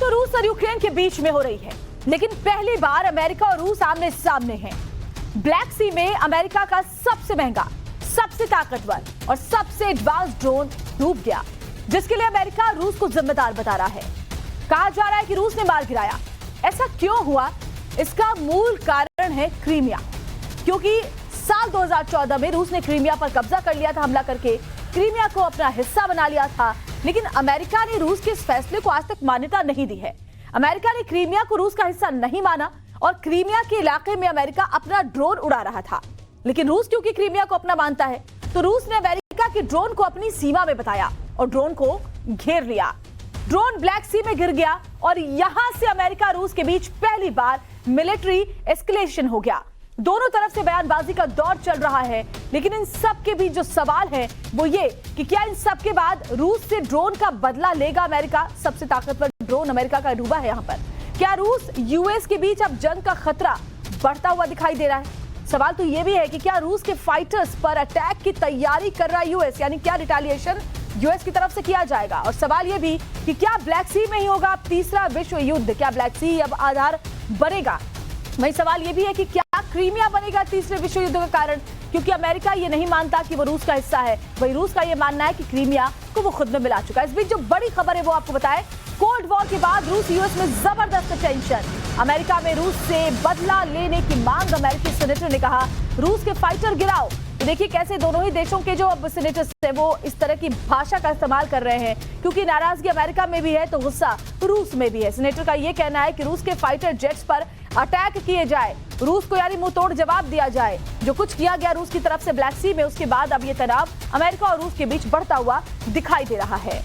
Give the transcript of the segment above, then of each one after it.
तो रूस और यूक्रेन के बीच में हो रही है, लेकिन पहली बार अमेरिका और रूस आमने सामने हैं। ब्लैक सी में अमेरिका का सबसे महंगा, सबसे ताकतवर और सबसे एडवांस ड्रोन डूब गया, जिसके लिए अमेरिका रूस को जिम्मेदार बता रहा है। कहा जा रहा है कि रूस ने मार गिराया। ऐसा क्यों हुआ? इसका मूल कारण है क्रीमिया, क्योंकि साल 2014 में रूस ने क्रीमिया पर कब्जा कर लिया था, हमला करके क्रीमिया को अपना हिस्सा बना लिया था। लेकिन अमेरिका ने रूस के इस फैसले को आज तक मान्यता नहीं दी है। अमेरिका ने क्रीमिया को रूस का हिस्सा नहीं माना और क्रीमिया के इलाके में अमेरिका अपना ड्रोन उड़ा रहा था। लेकिन रूस क्योंकि क्रीमिया को अपना मानता है, तो रूस ने अमेरिका के ड्रोन को अपनी सीमा में बताया और ड्रोन को घेर लिया। ड्रोन ब्लैक सी में गिर गया और यहां से अमेरिका रूस के बीच पहली बार मिलिट्री एस्केलेशन हो गया। दोनों तरफ से बयानबाजी का दौर चल रहा है, लेकिन इन सब के बीच जो सवाल है वो ये कि क्या इन सब के बाद रूस से ड्रोन का बदला लेगा अमेरिका? सबसे ताकतवर ड्रोन अमेरिका का डूबा है यहां पर। क्या रूस यूएस के बीच अब जंग का खतरा बढ़ता हुआ दिखाई दे रहा है? सवाल तो ये भी है कि क्या रूस के फाइटर्स पर अटैक की तैयारी कर रहा है यूएस, यानी क्या रिटेलिएशन यूएस की तरफ से किया जाएगा? और सवाल ये भी कि क्या ब्लैक सी में ही होगा अब तीसरा विश्व युद्ध? क्या ब्लैक सी अब आधार बनेगा? वही सवाल ये भी है कि क्या क्रीमिया बनेगा तीसरे विश्व युद्ध का कारण, क्योंकि अमेरिका ये नहीं मानता कि वो रूस का हिस्सा है, वही रूस का ये मानना है कि क्रीमिया को वो खुद में मिला चुका है। इस बीच जो बड़ी खबर है वो आपको बताएं, कोल्ड वॉर के बाद रूस यूएस में जबरदस्त टेंशन। अमेरिका में रूस से बदला लेने की मांग। अमेरिकी सेनेटर ने कहा रूस के फाइटर गिराओ। तो देखिए कैसे दोनों ही देशों के जो अब सेनेटर्स हैं वो इस तरह की भाषा का इस्तेमाल कर रहे हैं, क्योंकि नाराजगी अमेरिका में भी है तो गुस्सा रूस में भी है। सेनेटर का ये कहना है कि रूस के फाइटर जेट्स पर अटैक किए जाए, रूस को यानी मुंह तोड़ जवाब दिया जाए। जो कुछ किया गया रूस की तरफ से ब्लैक सी में, उसके बाद अब ये तनाव अमेरिका और रूस के बीच बढ़ता हुआ दिखाई दे रहा है।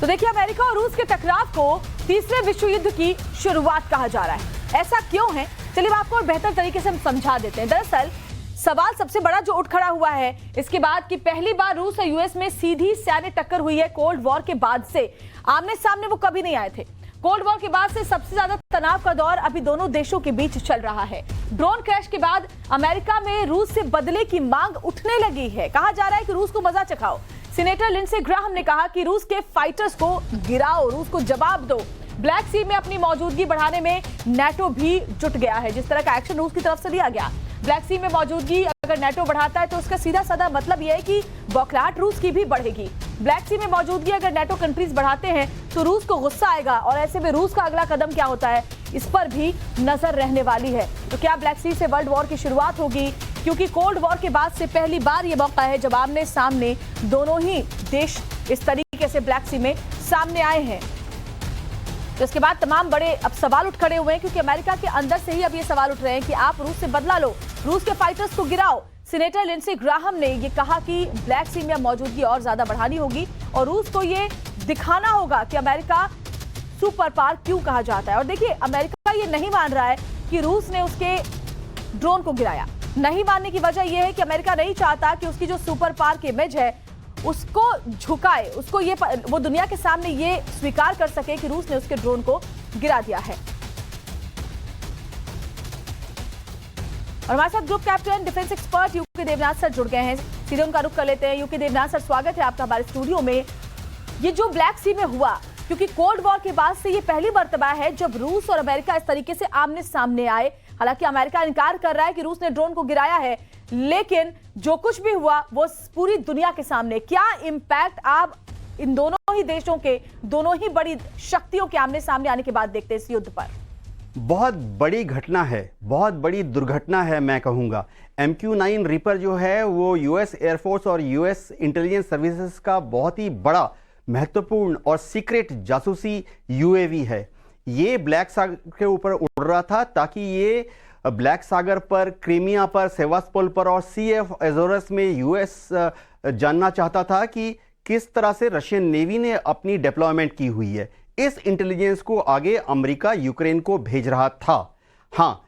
तो देखिए अमेरिका और रूस के टकराव को तीसरे विश्व युद्ध की शुरुआत कहा जा रहा है। ऐसा क्यों है? चलिए आपको और बेहतर तरीके से हम समझा देते हैं। दरअसल सवाल सबसे बड़ा जो उठ खड़ा हुआ है इसके बाद कि पहली बार रूस और यूएस में सीधी सैन्य टक्कर हुई है कोल्ड वॉर के बाद से। आमने सामने वो कभी नहीं आए थे। कोल्ड वॉर के बाद से सबसे ज्यादा तनाव का दौर अभी दोनों देशों के बीच चल रहा है। ड्रोन क्रैश के बाद अमेरिका में रूस से बदले की मांग उठने लगी है। कहा जा रहा है कि रूस को मजा चखाओ। सीनेटर लिंडसे ग्राहम ने कहा कि रूस के फाइटर्स को गिराओ, रूस को जवाब दो। ब्लैक सी में अपनी मौजूदगी बढ़ाने में नाटो भी जुट गया है। जिस तरह का एक्शन रूस की तरफ से लिया गया, ब्लैक सी में मौजूदगी अगर नाटो बढ़ाता है तो उसका सीधा साधा मतलब यह है कि बौखलाहट रूस की भी बढ़ेगी। ब्लैक सी में मौजूदगी अगर नाटो कंट्रीज बढ़ाते हैं तो रूस को गुस्सा आएगा और ऐसे में रूस का अगला कदम क्या होता है इस पर भी नजर रहने वाली है। तो क्या ब्लैक सी से वर्ल्ड वॉर की शुरुआत होगी? क्योंकि कोल्ड वॉर के बाद से पहली बार यह मौका है जब आमने सामने दोनों ही देश इस तरीके से ब्लैक सी में सामने आए हैं। तो इसके बाद तमाम बड़े अब सवाल उठ खड़े हुए हैं, क्योंकि अमेरिका के अंदर से ही अब ये सवाल उठ रहे हैं कि आप रूस से बदला लो, रूस के फाइटर्स को गिराओ। सीनेटर लिंडसे ग्राहम ने ये कहा कि ब्लैक सी में मौजूदगी और ज्यादा बढ़ानी होगी और रूस को ये दिखाना होगा कि अमेरिका सुपर पावर क्यों कहा जाता है। और देखिए अमेरिका ये नहीं मान रहा है कि रूस ने उसके ड्रोन को गिराया। नहीं मानने की वजह यह है कि अमेरिका नहीं चाहता कि उसकी जो सुपर पावर की इमेज है उसको झुकाए, उसको ये वो दुनिया के सामने ये स्वीकार कर सके कि रूस ने उसके ड्रोन को गिरा दिया है। और हमारे साथ group captain defence expert UK Devnath sir जुड़ गए हैं। सीधे उनका रुख कर लेते हैं। यूके देवनाथ सर, स्वागत है आपका हमारे स्टूडियो में। ये जो ब्लैक सी में हुआ, क्योंकि कोल्ड वॉर के बाद से ये पहली मर्तबा है जब रूस और अमेरिका इस तरीके से आमने सामने आए। हालांकि अमेरिका इनकार कर रहा है कि रूस ने ड्रोन को गिराया है, लेकिन जो कुछ भी हुआ वो पूरी दुनिया के सामने। क्या इंपैक्ट आप इन दोनों ही देशों के, दोनों ही बड़ी शक्तियों के आमने सामने आने के बाद देखते हैं इस युद्ध पर? बहुत बड़ी घटना है, बहुत बड़ी दुर्घटना है मैं कहूँगा। MQ-9 रीपर जो है वो यूएस एयरफोर्स और यूएस इंटेलिजेंस सर्विसेज का बहुत ही बड़ा, महत्वपूर्ण और सीक्रेट जासूसी UAV है। ये ब्लैक सागर के ऊपर उड़ रहा था ताकि ये ब्लैक सागर पर, क्रीमिया पर, सेवास्टोपोल पर और CF एज़ोरस में यूएस जानना चाहता था कि किस तरह से रशियन नेवी ने अपनी डिप्लॉयमेंट की हुई है। इस इंटेलिजेंस को आगे अमेरिका यूक्रेन को भेज रहा था। हाँ,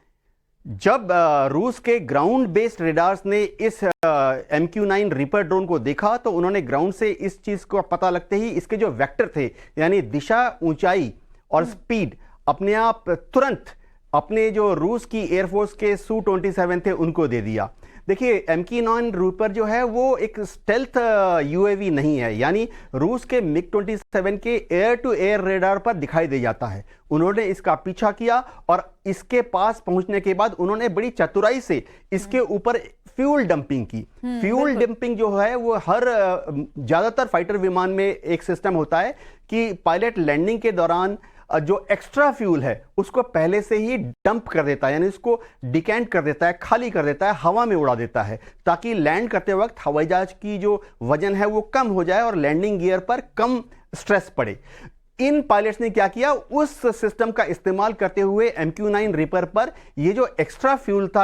जब रूस के ग्राउंड बेस्ड रेडार्स ने इस MQ-9 रीपर ड्रोन को देखा तो उन्होंने ग्राउंड से इस चीज को पता लगते ही इसके जो वेक्टर थे, यानी दिशा, ऊंचाई और स्पीड, अपने आप तुरंत अपने जो रूस की एयरफोर्स के Su-27 थे उनको दे दिया। देखिए MQ-9 रीपर जो है वो एक स्टेल्थ यूएवी नहीं है, यानी रूस के MiG-27 के एयर टू एयर रेडार पर दिखाई दे जाता है। उन्होंने इसका पीछा किया और इसके पास पहुंचने के बाद उन्होंने बड़ी चतुराई से इसके ऊपर फ्यूल डंपिंग की। फ्यूल डंपिंग जो है वो हर ज्यादातर फाइटर विमान में एक सिस्टम होता है कि पायलट लैंडिंग के दौरान जो एक्स्ट्रा फ्यूल है उसको पहले से ही डंप कर देता है, यानी उसको डिकेंट कर देता है, खाली कर देता है, हवा में उड़ा देता है, ताकि लैंड करते वक्त हवाई जहाज की जो वजन है वो कम हो जाए और लैंडिंग गियर पर कम स्ट्रेस पड़े। इन पायलट्स ने क्या किया, उस सिस्टम का इस्तेमाल करते हुए MQ-9 रीपर पर ये जो एक्स्ट्रा फ्यूल था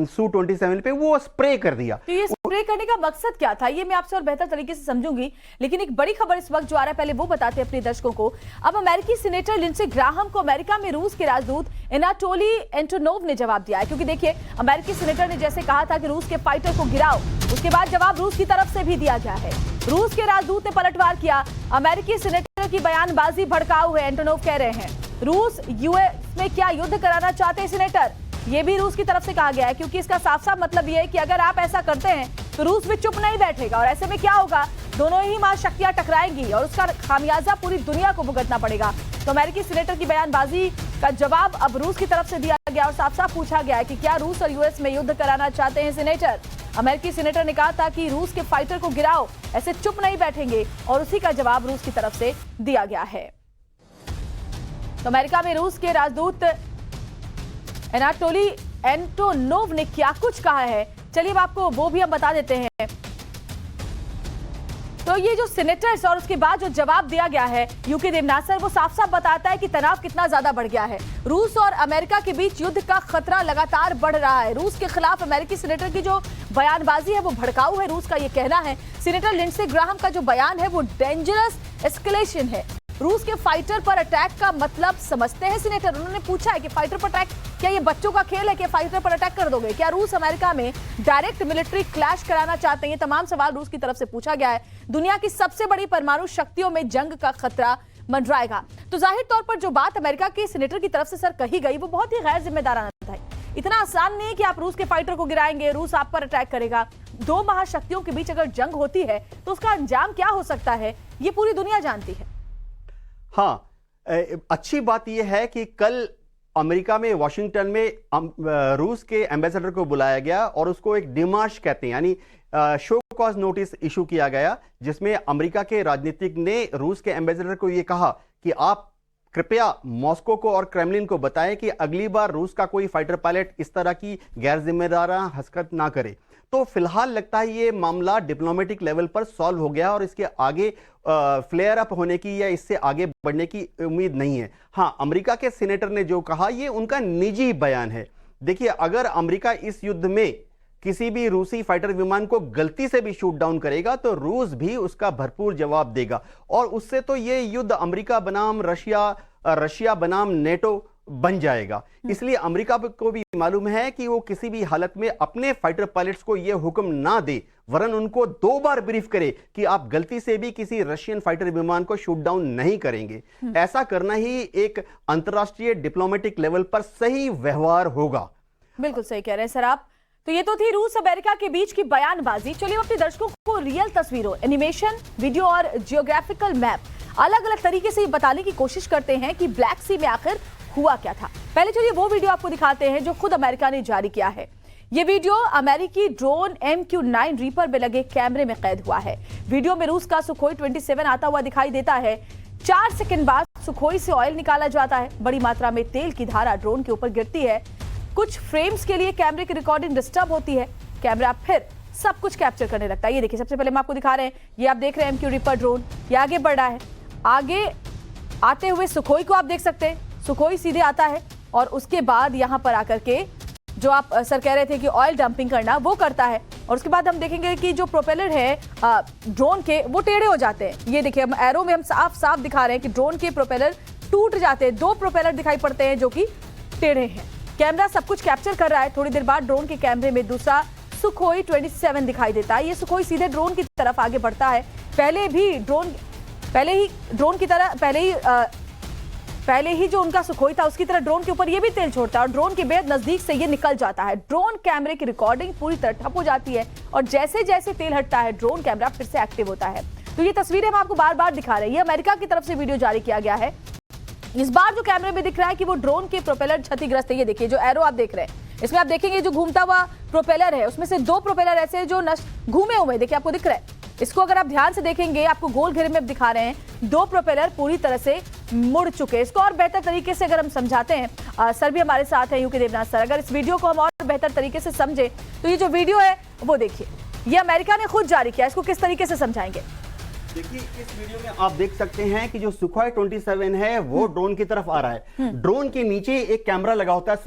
Su-27 पे वो स्प्रे कर दिया। तो ये स्प्रे करने का मकसद क्या था, ये मैं आपसे और बेहतर तरीके से समझूंगी, लेकिन एक बड़ी खबर इस वक्त जो आ रहा है पहले वो बताते हैं अपने दर्शकों को। अब अमेरिकी सीनेटर लिंडसे ग्राहम को अमेरिका में रूस के राजदूत एनाटोली एंटोनोव ने जवाब दिया है, क्योंकि देखिए अमेरिकी सीनेटर ने जैसे कहा था कि रूस के फाइटर को गिराओ, उसके बाद जवाब रूस की तरफ से भी दिया गया है। रूस के राजदूत ने पलटवार किया, अमेरिकी सीनेटर की बयानबाजी भड़काऊ है, एंटोनोव कह रहे हैं। रूस यूएस में क्या युद्ध कराना चाहते हैं सीनेटर, ये भी रूस की तरफ से कहा गया है, क्योंकि इसका साफ साफ मतलब ये है कि अगर आप ऐसा करते हैं तो रूस भी चुप नहीं बैठेगा, और ऐसे में क्या होगा, दोनों ही महाशक्तियां टकराएंगी और उसका खामियाजा पूरी दुनिया को भुगतना पड़ेगा। तो अमेरिकी सीनेटर की बयानबाजी का जवाब अब रूस की तरफ से दिया गया और साफ साफ पूछा गया है कि क्या रूस और यूएस में युद्ध कराना चाहते हैं सीनेटर। अमेरिकी सीनेटर ने कहा था कि रूस के फाइटर को गिराओ, ऐसे चुप नहीं बैठेंगे, और उसी का जवाब रूस की तरफ से दिया गया है। तो अमेरिका में रूस के राजदूत एनाटोली एंटोनोव ने क्या कुछ कहा है, चलिए अब आपको वो भी हम बता देते हैं। तो ये जो सीनेटर्स और उसके बाद जो जवाब दिया गया है यूके देवनासर, वो साफ साफ बताता है कि तनाव कितना ज्यादा बढ़ गया है। रूस और अमेरिका के बीच युद्ध का खतरा लगातार बढ़ रहा है। रूस के खिलाफ अमेरिकी सीनेटर की जो बयानबाजी है वो भड़काऊ है, रूस का ये कहना है। सीनेटर लिंडसे ग्राहम का जो बयान है वो डेंजरस एस्केलेशन है। रूस के फाइटर पर अटैक का मतलब समझते हैं सीनेटर। उन्होंने पूछा है कि फाइटर पर अटैक क्या ये बच्चों का खेल है कि फाइटर पर अटैक कर दोगे, क्या रूस अमेरिका में डायरेक्ट मिलिट्री क्लैश कराना चाहते हैं, ये तमाम सवाल रूस की तरफ से पूछा गया है। दुनिया की सबसे बड़ी परमाणु शक्तियों में जंग का खतरा मंडराएगा। तो जाहिर तौर पर जो बात अमेरिका के सीनेटर की तरफ से सर कही गई वो बहुत ही गैर जिम्मेदाराना था। इतना आसान नहीं है कि आप रूस के फाइटर को गिराएंगे, रूस आप पर अटैक करेगा। दो महाशक्तियों के बीच अगर जंग होती है तो उसका अंजाम क्या हो सकता है, ये पूरी दुनिया जानती है। हाँ, अच्छी बात यह है कि कल अमेरिका में वाशिंगटन में रूस के एम्बेसडर को बुलाया गया और उसको एक डिमार्श कहते हैं, यानी शो कॉज नोटिस इशू किया गया, जिसमें अमेरिका के राजनीतिक ने रूस के एम्बेसडर को यह कहा कि आप कृपया मॉस्को को और क्रेमलिन को बताएं कि अगली बार रूस का कोई फाइटर पायलट इस तरह की गैर जिम्मेदाराना हरकत ना करे। तो फिलहाल लगता है ये मामला डिप्लोमेटिक लेवल पर सॉल्व हो गया और इसके आगे फ्लेयर अप होने की या इससे आगे बढ़ने की उम्मीद नहीं है। हाँ, अमेरिका के सीनेटर ने जो कहा ये उनका निजी बयान है। देखिए, अगर अमेरिका इस युद्ध में किसी भी रूसी फाइटर विमान को गलती से भी शूट डाउन करेगा तो रूस भी उसका भरपूर जवाब देगा, और उससे तो ये युद्ध अमेरिका बनाम रशिया बनाम नेटो बन जाएगा। इसलिए अमेरिका को भी मालूम है कि वो किसी भी हालत में अपने फाइटर पायलट्स को यह हुक्म ना दे, वरन उनको 2 बार ब्रीफ करे कि आप गलती से भी किसी रशियन फाइटर विमान को शूट डाउन नहीं करेंगे। ऐसा करना ही एक अंतर्राष्ट्रीय डिप्लोमेटिक लेवल पर सही व्यवहार होगा। बिल्कुल सही कह रहे हैं सर आप। तो ये तो थी रूस अमेरिका के बीच की बयानबाजी। चलिए अपने दर्शकों को रियल तस्वीरों, एनिमेशन, वीडियो और जियोग्राफिकल मैप अलग अलग तरीके से बताने की कोशिश करते हैं कि ब्लैक सी में आखिर हुआ क्या था। पहले चलिए वो वीडियो आपको दिखाते हैं जो खुद अमेरिका ने जारी किया है। ये वीडियो अमेरिकी ड्रोन MQ-9 रीपर में लगे कैमरे में कैद हुआ है। वीडियो में रूस का सुखोई 27 आता हुआ दिखाई देता है। 4 सेकंड बाद सुखोई से ऑयल निकाला जाता है। बड़ी मात्रा में तेल की धारा ड्रोन के ऊपर गिरती है। कुछ फ्रेम्स के लिए कैमरे की रिकॉर्डिंग डिस्टर्ब होती है। कैमरा फिर सब कुछ कैप्चर करने लगता है। ये देखिए, सबसे पहले हम आपको दिखा रहे हैं, ये आप देख रहे हैं MQ रीपर ड्रोन, ये आगे बढ़ रहा है। आगे आते हुए सुखोई को आप देख सकते हैं, सुखोई सीधे आता है और उसके बाद यहां पर आकर के जो आप सर कह रहे थे कि ऑयल डंपिंग करना, वो करता है। और उसके बाद हम देखेंगे कि जो प्रोपेलर है ड्रोन के, वो टेढ़े हो जाते हैं। ये देखिए, हम एरो में हम साफ साफ दिखा रहे हैं कि ड्रोन के प्रोपेलर टूट जाते हैं। 2 प्रोपेलर दिखाई पड़ते हैं जो कि टेढ़े हैं। कैमरा सब कुछ कैप्चर कर रहा है। थोड़ी देर बाद ड्रोन के कैमरे में दूसरा सुखोई 27 दिखाई देता है। ये सुखोई सीधे ड्रोन की तरफ आगे बढ़ता है। पहले ही ड्रोन की तरह पहले ही जो उनका सुखोई था उसकी तरह ड्रोन के ऊपर ये भी तेल छोड़ता है और ड्रोन के बेहद नजदीक से ये निकल जाता है। ड्रोन कैमरे की रिकॉर्डिंग पूरी तरह ठप हो जाती है और जैसे जैसे तेल हटता है ड्रोन कैमरा फिर से एक्टिव होता है। तो ये तस्वीरें हम आपको बार बार दिखा रहे हैं, ये अमेरिका की तरफ से वीडियो जारी किया गया है। इस बार जो कैमरे में दिख रहा है कि वो ड्रोन के प्रोपेलर क्षतिग्रस्त है। ये देखिए जो एरो आप देख रहे हैं, इसमें आप देखेंगे जो घूमता हुआ प्रोपेलर है उसमें से 2 प्रोपेलर ऐसे जो नष्ट घूमे हुए, देखिए आपको दिख रहा है। इसको अगर आप ध्यान से देखेंगे, आपको गोल घेरे में दिखा रहे हैं 2 प्रोपेलर पूरी तरह से मुड़ चुके हैं। इसको और बेहतर तरीके से अगर हम समझाते हैं, सर भी हमारे साथ हैं, यूके देवनाथ सर, अगर इस वीडियो को हम और बेहतर तरीके से समझे तो ये जो वीडियो है वो देखिए, ये अमेरिका ने खुद जारी किया, इसको किस तरीके से समझाएंगे? देखिए इस वीडियो में आप देख सकते हैं कि जो सुखोई 27 है वो ड्रोन की तरफ आ रहा है। ड्रोन के नीचे एक कैमरा लगा होता है,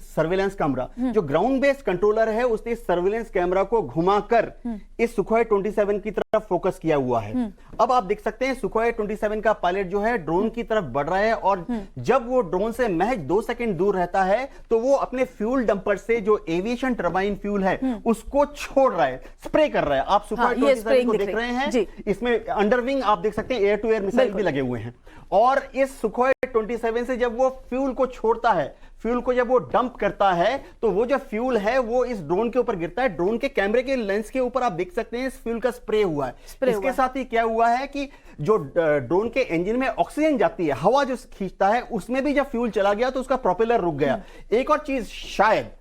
सर्विलेंस कैमरा। जो ग्राउंड बेस्ड कंट्रोलर है उसने सर्विलेंस कैमरा को घुमाकर इस सुखोई 27 की तरफ फोकस किया हुआ है। अब आप देख सकते हैं सुखोई 27 का पायलट जो है ड्रोन की तरफ बढ़ रहा है और जब वो ड्रोन से महज 2 सेकंड दूर रहता है तो वो अपने फ्यूल डंपर से जो एविएशन टर्बाइन फ्यूल है उसको छोड़ रहा है, स्प्रे कर रहा है। आप सुखोई 27 को देख रहे हैं, इसमें अंडरविंग आप देख सकते हैं एयर टू एयर मिसाइल भी लगे हुए हैं। और इस सुखोई 27 से जब वो फ्यूल को छोड़ता है, फ्यूल को जब वो डंप करता है तो वो जो फ्यूल है वो इस ड्रोन के ऊपर गिरता है। ड्रोन के कैमरे के लेंस के ऊपर आप देख सकते हैं इस फ्यूल का स्प्रे हुआ है। इसके साथ ही क्या हुआ है कि जो ड्रोन के इंजन में ऑक्सीजन जाती है, हवा जो खींचता है, उसमें भी जब फ्यूल चला गया तो उसका प्रोपेलर रुक गया। एक और चीज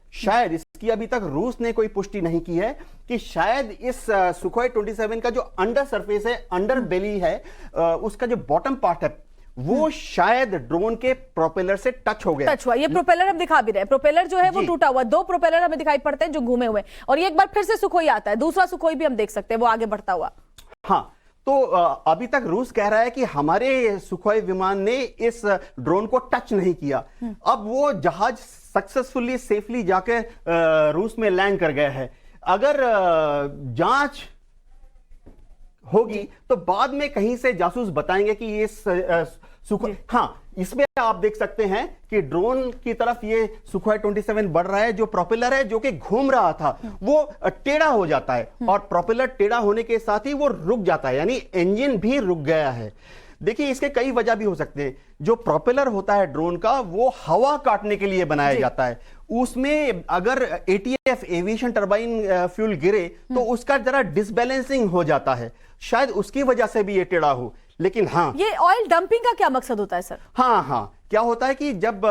शायद इसकी अभी तक रूस ने कोई पुष्टि नहीं की है कि शायद इस सुखोई 27 का जो अंडर सरफेस है, अंडर बेली है, उसका जो बॉटम पार्ट है वो शायद ड्रोन के प्रोपेलर से टच हो गया। टच हुआ, ये प्रोपेलर हम दिखा भी रहे हैं। प्रोपेलर जो है वो टूटा हुआ, 2 प्रोपेलर हमें दिखाई पड़ते हैं जो घूमे हुए, और ये एक बार फिर से सुखोई आता है, दूसरा सुखोई भी हम देख सकते हैं वो आगे बढ़ता हुआ। हाँ, तो अभी तक रूस कह रहा है कि हमारे सुखोई विमान ने इस ड्रोन को टच नहीं किया। अब वो जहाज सक्सेसफुली सेफली जाके रूस में लैंड कर गया है। अगर जांच होगी तो बाद में कहीं से जासूस बताएंगे कि ये सुखोई, हाँ, इसमें आप देख सकते हैं कि ड्रोन की तरफ ये सुखोई 27 बढ़ रहा है। जो प्रोपेलर है जो कि घूम रहा था वो टेढ़ा हो जाता है और प्रोपेलर टेढ़ा होने के साथ ही वो रुक जाता है, यानी इंजन भी रुक गया है। देखिए इसके कई वजह भी हो सकते हैं। जो प्रोपेलर होता है ड्रोन का वो हवा काटने के लिए बनाया जाता है। उसमें अगर ATF एविएशन टर्बाइन फ्यूल गिरे तो उसका जरा डिसबैलेंसिंग हो जाता है, शायद उसकी वजह से भी ये टेढ़ा हो। लेकिन हाँ, ये ऑयल डंपिंग का क्या मकसद होता है सर? हाँ, क्या होता है कि जब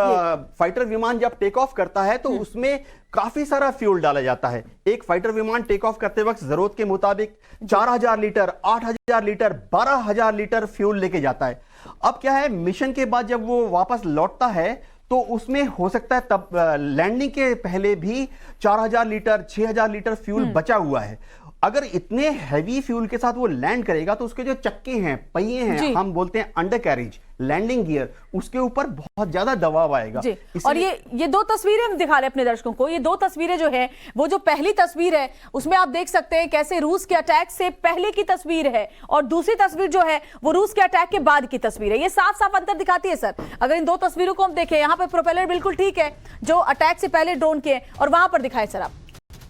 फाइटर विमान जब टेक ऑफ करता है तो उसमें काफी सारा फ्यूल डाला जाता है। एक फाइटर विमान टेक ऑफ करते वक्त जरूरत के मुताबिक 4000 लीटर, 8000 लीटर, 12000 लीटर फ्यूल लेके जाता है। अब क्या है, मिशन के बाद जब वो वापस लौटता है तो उसमें हो सकता है तब लैंडिंग के पहले भी 4000 लीटर, 6000 लीटर फ्यूल बचा हुआ है। अगर इतने हैवी फ्यूल के साथ वो लैंड करेगा तो उसके जो चक्के हैं, पहिए हैं, हम बोलते हैं अंडर कैरेज, लैंडिंग गियर, उसके ऊपर बहुत ज्यादा दबाव आएगा। और ये 2 तस्वीरें हम दिखा रहे हैं अपने दर्शकों को। ये 2 तस्वीरें जो है, वो जो पहली तस्वीर है उसमें आप देख सकते हैं कैसे रूस के अटैक से पहले की तस्वीर है और दूसरी तस्वीर जो है वो रूस के अटैक के बाद की तस्वीर है। ये साफ साफ अंतर दिखाती है सर। अगर इन 2 तस्वीरों को हम देखें, यहाँ पे प्रोपेलर बिल्कुल ठीक है जो अटैक से पहले ड्रोन के, और वहां पर दिखाएं सर आप।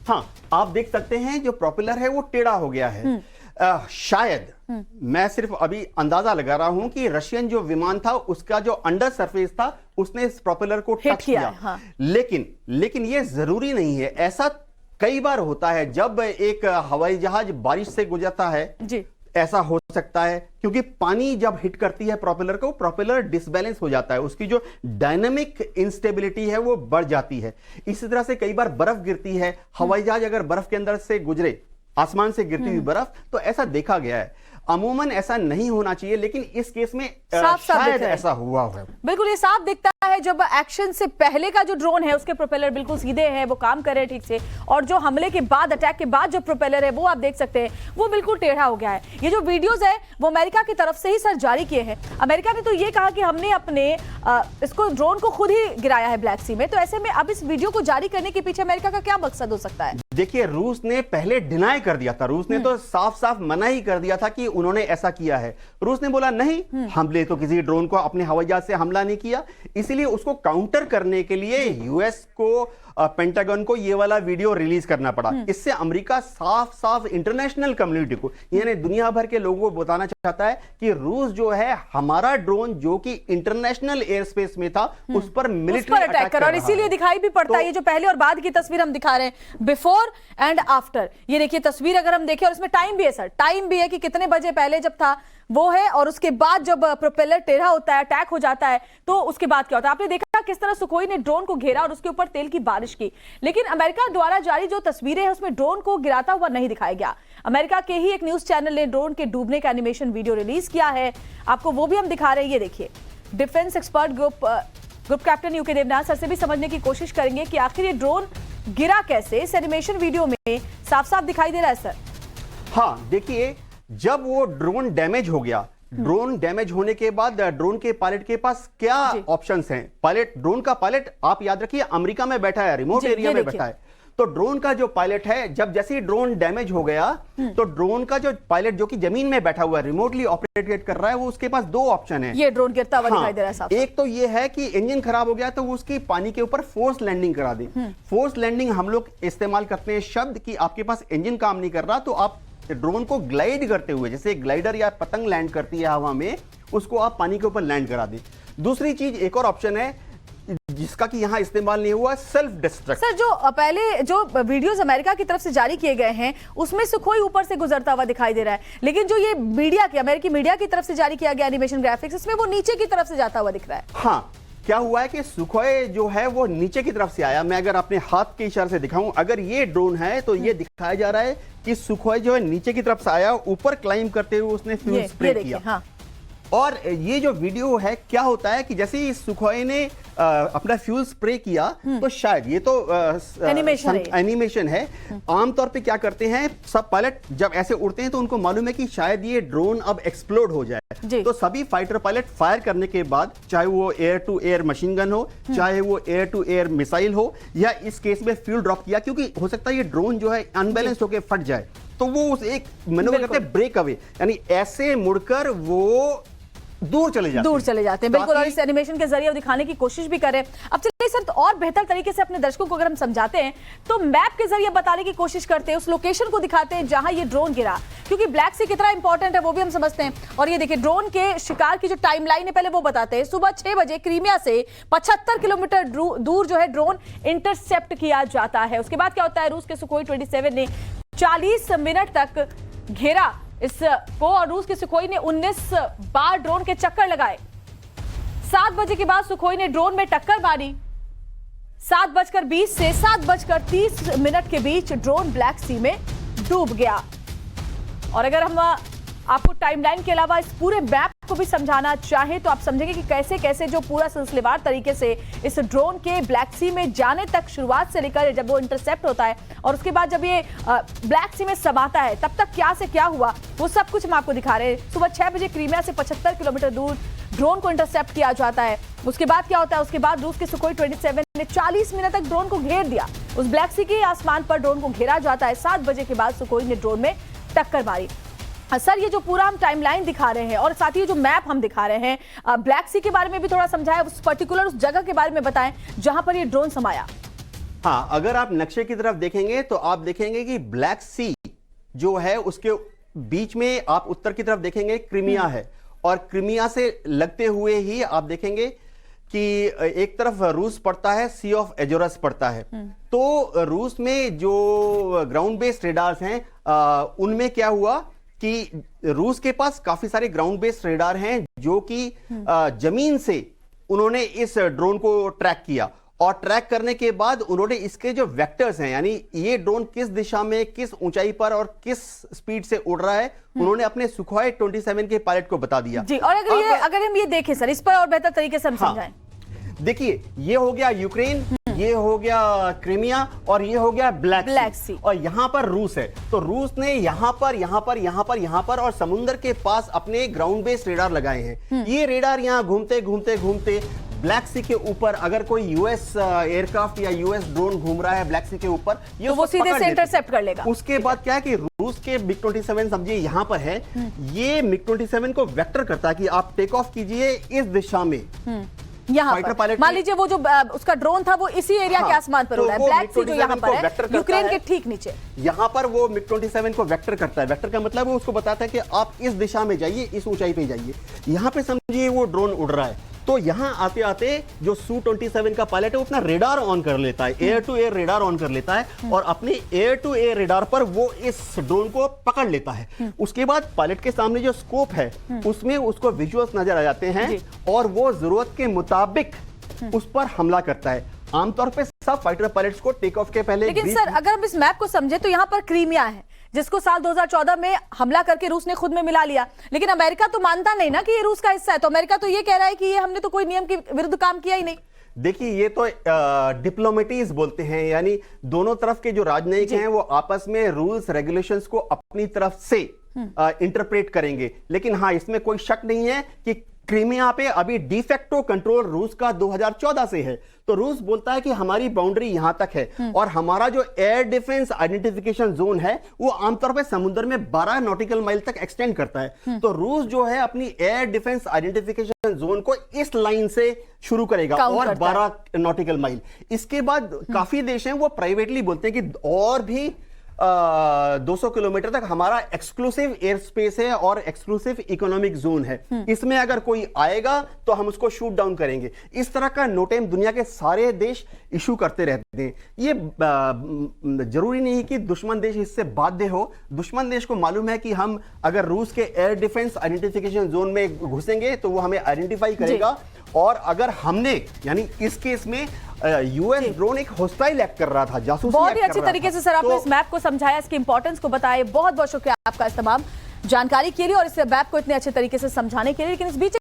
हाँ, आप देख सकते हैं जो प्रोपेलर है वो टेढ़ा हो गया है। शायद मैं सिर्फ अभी अंदाजा लगा रहा हूं कि रशियन जो विमान था उसका जो अंडर सरफेस था उसने इस प्रोपेलर को टच किया। हाँ। लेकिन ये जरूरी नहीं है। ऐसा कई बार होता है जब एक हवाई जहाज बारिश से गुजरता है जी, ऐसा हो सकता है क्योंकि पानी जब हिट करती है प्रोपेलर को, प्रोपेलर डिसबैलेंस हो जाता है, उसकी जो डायनामिक इंस्टेबिलिटी है वो बढ़ जाती है। इसी तरह से कई बार बर्फ गिरती है, हवाई जहाज अगर बर्फ के अंदर से गुजरे, आसमान से गिरती हुई बर्फ, तो ऐसा देखा गया है। अमूमन ऐसा नहीं होना चाहिए लेकिन इस केस में शायद ऐसा हुआ है। बिल्कुल ये साफ दिखता है जब एक्शन से पहले का जो ड्रोन है उसके प्रोपेलर बिल्कुल सीधे हैं, वो काम कर रहे हैं ठीक से, और जो हमले के बाद, अटैक के बाद जो प्रोपेलर है वो आप देख सकते हैं वो बिल्कुल टेढ़ा हो गया है। ये जो वीडियोस है वो अमेरिका की तरफ से ही सर जारी किए हैं। अमेरिका ने तो ये कहा कि हमने अपने इसको ड्रोन को खुद ही गिराया है ब्लैक सी में। तो ऐसे में अब इस वीडियो को जारी करने के पीछे अमेरिका का क्या मकसद हो सकता है? देखिए रूस ने पहले डिनाई कर दिया था, रूस ने तो साफ साफ मना ही कर दिया था कि उन्होंने ऐसा किया है। रूस ने बोला नहीं, हमले तो किसी ड्रोन को अपने हवाई जहाज से हमला नहीं किया। इसीलिए उसको काउंटर करने के लिए यूएस को पेंटागन को ये वाला वीडियो रिलीज करना पड़ा। इससे अमेरिका साफ साफ इंटरनेशनल कम्युनिटी को, यानी दुनिया भर के लोगों को बताना चाहता है कि रूस जो है हमारा ड्रोन जो कि इंटरनेशनल एयर स्पेस में था उस पर मिलिट्री अटैक कर रहा है। और इसीलिए दिखाई भी पड़ता है ये जो पहले और बाद की तस्वीर हम दिखा रहे हैं, बिफोर एंड आफ्टर। ये देखिए तस्वीर अगर हम देखें, और इसमें टाइम भी है सर, टाइम भी है कि कितने बजे पहले जब था वो है, और उसके बाद जब प्रोपेलर टेढ़ा होता है, अटैक हो जाता है, तो उसके बाद क्या होता है। आपने देखा किस तरह सुखोई ने ड्रोन को घेरा और उसके ऊपर तेल की बारिश की। लेकिन अमेरिका द्वारा जारी जो तस्वीरें हैं उसमें ड्रोन को गिराता हुआ नहीं दिखाया गया। अमेरिका के ही एक न्यूज चैनल ने ड्रोन के डूबने का एनिमेशन वीडियो रिलीज किया है, आपको वो भी हम दिखा रहे हैं। ये देखिए, defence expert group captain UK Devnath sir से भी समझने की कोशिश करेंगे कि आखिर ये ड्रोन गिरा कैसे। इस एनिमेशन वीडियो में साफ साफ दिखाई दे रहा है सर। हाँ देखिए, जब वो ड्रोन डैमेज हो गया, ड्रोन डैमेज होने के बाद ड्रोन के पायलट के पास क्या ऑप्शंस हैं। पायलट, ड्रोन का पायलट आप याद रखिए अमेरिका में बैठा है, रिमोट एरिया में बैठा है। तो ड्रोन का जो पायलट है, जब जैसे ही ड्रोन डैमेज हो गया तो ड्रोन का जो पायलट जो कि जमीन में बैठा हुआ है, रिमोटली ऑपरेट कर रहा है, वो उसके पास दो ऑप्शन है। ये ड्रोन गिरता हुआ दिखाई दे रहा है साहब। एक तो ये है कि इंजन खराब हो गया तो वो उसकी पानी के ऊपर फोर्स लैंडिंग करा दे। फोर्स लैंडिंग हम लोग इस्तेमाल करते हैं शब्द कि आपके पास इंजन काम नहीं कर रहा तो आप ड्रोन को ग्लाइड करते हुए, जैसे ग्लाइडर या पतंग लैंड करती है हवा में, उसको आप पानी के ऊपर लैंड करा दें। दूसरी चीज, एक और ऑप्शन है जिसका कि यहां इस्तेमाल नहीं हुआ, सेल्फ डिस्ट्रक्ट। सर जो पहले जो वीडियोस अमेरिका की तरफ से जारी किए गए हैं उसमें सुखोई ऊपर से गुजरता हुआ दिखाई दे रहा है, लेकिन जो ये मीडिया की, अमेरिकी मीडिया की तरफ से जारी किया गया एनिमेशन ग्राफिक्स, इसमें वो नीचे की तरफ से जाता हुआ दिख रहा है। हाँ, क्या हुआ है कि सुखोई जो है वो नीचे की तरफ से आया। मैं अगर अपने हाथ के इशारे से दिखाऊं, अगर ये ड्रोन है तो ये दिखाया जा रहा है कि सुखोई जो है नीचे की तरफ से आया, ऊपर क्लाइंब करते हुए उसने फ्यूल स्प्रे किया। हाँ। और ये जो वीडियो है, क्या होता है कि जैसे ही सुखोई ने अपना फ्यूल स्प्रे किया तो शायद ये तो एनिमेशन है। आमतौर पे क्या करते हैं सब पायलट जब ऐसे उड़ते हैं तो उनको मालूम है कि शायद ये ड्रोन अब एक्सप्लोड हो जाए, तो सभी फाइटर पायलट फायर करने के बाद, चाहे वो air to air machine gun हो, चाहे वो एयर टू एयर मिसाइल हो, या इस केस में फ्यूल ड्रॉप किया, क्योंकि हो सकता है ये ड्रोन जो है अनबैलेंस होकर फट जाए, तो वो उस एक मैनूवर करते हैं ब्रेक अवे, यानी ऐसे मुड़कर वो दूर चले जाते हैं। बिल्कुल, और इस एनिमेशन के जरिए दिखाने की कोशिश भी करें। अब चलिए सर, तो और बेहतर तरीके से अपने दर्शकों को अगर हम समझाते हैं तो मैप के जरिए बताने की कोशिश करते हैं, उस लोकेशन को दिखाते हैं जहां ये ड्रोन गिरा, क्योंकि ब्लैक सी कितना इंपॉर्टेंट है वो भी हम समझते हैं। और ये देखिए, ड्रोन के शिकार की जो टाइमलाइन है पहले वो बताते हैं। सुबह 6 बजे क्रीमिया से 75 किलोमीटर दूर जो है ड्रोन इंटरसेप्ट किया जाता है। उसके बाद क्या होता है, रूस के सुखोई 27 ने 40 मिनट तक घेरा इसको, और रूस के सुखोई ने 19 बार ड्रोन के चक्कर लगाए। 7 बजे के बाद सुखोई ने ड्रोन में टक्कर मारी। 7:20 से 7:30 के बीच ड्रोन ब्लैक सी में डूब गया। और अगर हम आपको टाइमलाइन के अलावा इस पूरे मैप को भी समझाना चाहें तो आप समझेंगे कि कैसे कैसे जो पूरा सिलसिलेवार तरीके से इस ड्रोन के ब्लैक सी में जाने तक, शुरुआत से लेकर जब वो इंटरसेप्ट होता है और उसके बाद जब ये ब्लैक सी में समाता है, तब तक क्या से क्या हुआ वो सब कुछ हम आपको दिखा रहे हैं। सुबह 6 बजे क्रीमिया से 75 किलोमीटर दूर ड्रोन को इंटरसेप्ट किया जाता है। उसके बाद क्या होता है, उसके बाद रूस के सुखोई 27 ने 40 मिनट तक ड्रोन को घेर दिया। उस ब्लैक सी के आसमान पर ड्रोन को घेरा जाता है। 7 बजे के बाद सुखोई ने ड्रोन में टक्कर मारी। सर, ये जो पूरा हम टाइमलाइन दिखा रहे हैं और साथ ही जो मैप हम दिखा रहे हैं, ब्लैक सी के बारे में भी थोड़ा समझाएं, उस पर्टिकुलर उस जगह के बारे में बताएं जहां पर ये ड्रोन समाया। हाँ, अगर आप नक्शे की तरफ देखेंगे तो आप देखेंगे कि ब्लैक सी जो है उसके बीच में आप उत्तर की तरफ देखेंगे क्रीमिया है, और क्रीमिया से लगते हुए ही आप देखेंगे कि एक तरफ रूस पड़ता है, सी ऑफ एजोरस पड़ता है। तो रूस में जो ग्राउंड बेस्ड रेडार्स हैं उनमें क्या हुआ कि रूस के पास काफी सारे ग्राउंड बेस्ड रेडार हैं जो कि जमीन से उन्होंने इस ड्रोन को ट्रैक किया, और ट्रैक करने के बाद उन्होंने इसके जो वेक्टर्स हैं, यानी ये ड्रोन किस दिशा में, किस ऊंचाई पर और किस स्पीड से उड़ रहा है, उन्होंने अपने सुखोई 27 के पायलट को बता दिया जी। और अगर हम ये देखें सर, इस पर और बेहतर तरीके से हम समझाएं। देखिए, ये हो गया यूक्रेन, ये हो गया क्रीमिया, और ये हो गया ब्लैक सी, और यहां पर रूस है। तो रूस ने यहां पर और समुद्र के पास अपने ग्राउंड बेस्ड रेडार लगाए हैं। ये रेडार यहां घूमते ब्लैक सी के ऊपर, अगर कोई यूएस एयरक्राफ्ट या यूएस ड्रोन घूम रहा है ब्लैक सी के ऊपर, ये तो वो सीधे से इंटरसेप्ट कर लेगा। उसके बाद क्या है कि रूस के मिग 27 समझिए यहां पर है, ये मिग 27 को वेक्टर करता है कि आप टेक ऑफ कीजिए इस दिशा में, यहाँ फाइटर पर पायलट मान लीजिए वो जो उसका ड्रोन था वो इसी एरिया के आसमान पर तो उड़ा है, वो ब्लैक सी जो MiG-27 यहाँ पर को है वेक्टर करता यूक्रेन के है। ठीक नीचे। यहाँ पर वो MiG-27 को वेक्टर करता है। वेक्टर का मतलब वो उसको बताता है कि आप इस दिशा में जाइए, इस ऊंचाई पे जाइए। यहाँ पे समझिए वो ड्रोन उड़ रहा है, तो यहाँ आते आते जो Su-27 का पायलट है वो अपना रेडार ऑन कर लेता है, air to air radar on कर लेता है और अपने एयर टू एयर रेडार पर वो इस ड्रोन को पकड़ लेता है। उसके बाद पायलट के सामने जो स्कोप है उसमें उसको विजुअल्स नजर आ जाते हैं और वो जरूरत के मुताबिक उस पर हमला करता है। आमतौर पे सब फाइटर पायलट्स को टेक ऑफ के पहले लेकिन सर अगर हम इस मैप को समझे तो यहाँ पर क्रीमिया है जिसको साल 2014 में हमला करके रूस ने खुद में मिला लिया, लेकिन अमेरिका तो मानता नहीं ना कि ये रूस का हिस्सा है। तो अमेरिका तो ये कह रहा है कि ये हमने तो कोई नियम के विरुद्ध काम किया ही नहीं। देखिए ये तो डिप्लोमेटीज बोलते हैं, यानी दोनों तरफ के जो राजनयिक हैं वो आपस में रूल्स रेगुलेशंस को अपनी तरफ से इंटरप्रेट करेंगे। लेकिन हाँ, इसमें कोई शक नहीं है कि क्रीमिया पे अभी डिफेक्टो कंट्रोल रूस का 2014 से है। तो रूस बोलता है कि हमारी बाउंड्री यहां तक है और हमारा जो एयर डिफेंस आइडेंटिफिकेशन जोन है वो आमतौर पे समुद्र में 12 नॉटिकल माइल तक एक्सटेंड करता है। तो रूस जो है अपनी एयर डिफेंस आइडेंटिफिकेशन जोन को इस लाइन से शुरू करेगा और 12 नॉटिकल माइल। इसके बाद काफी देश हैं वो प्राइवेटली बोलते हैं कि और भी 200 किलोमीटर तक हमारा एक्सक्लूसिव एयर स्पेस है और एक्सक्लूसिव इकोनॉमिक जोन है, इसमें अगर कोई आएगा तो हम उसको शूट डाउन करेंगे। इस तरह का नोटेम दुनिया के सारे देश इशू करते रहते हैं। ये जरूरी नहीं कि दुश्मन देश इससे बाध्य हो। दुश्मन देश को मालूम है कि हम अगर रूस के एयर डिफेंस आइडेंटिफिकेशन जोन में घुसेंगे तो वो हमें आइडेंटिफाई करेगा और अगर हमने, यानी इस केस में यूएस ड्रोन एक होस्टाइल एक्ट कर रहा था, जासूसी बहुत ही अच्छी तरीके से सर आपने इस मैप को समझाया, इसकी इंपॉर्टेंस को बताया। बहुत बहुत शुक्रिया आपका इस तमाम जानकारी के लिए और इस मैप को इतने अच्छे तरीके से समझाने के लिए। लेकिन इस बीच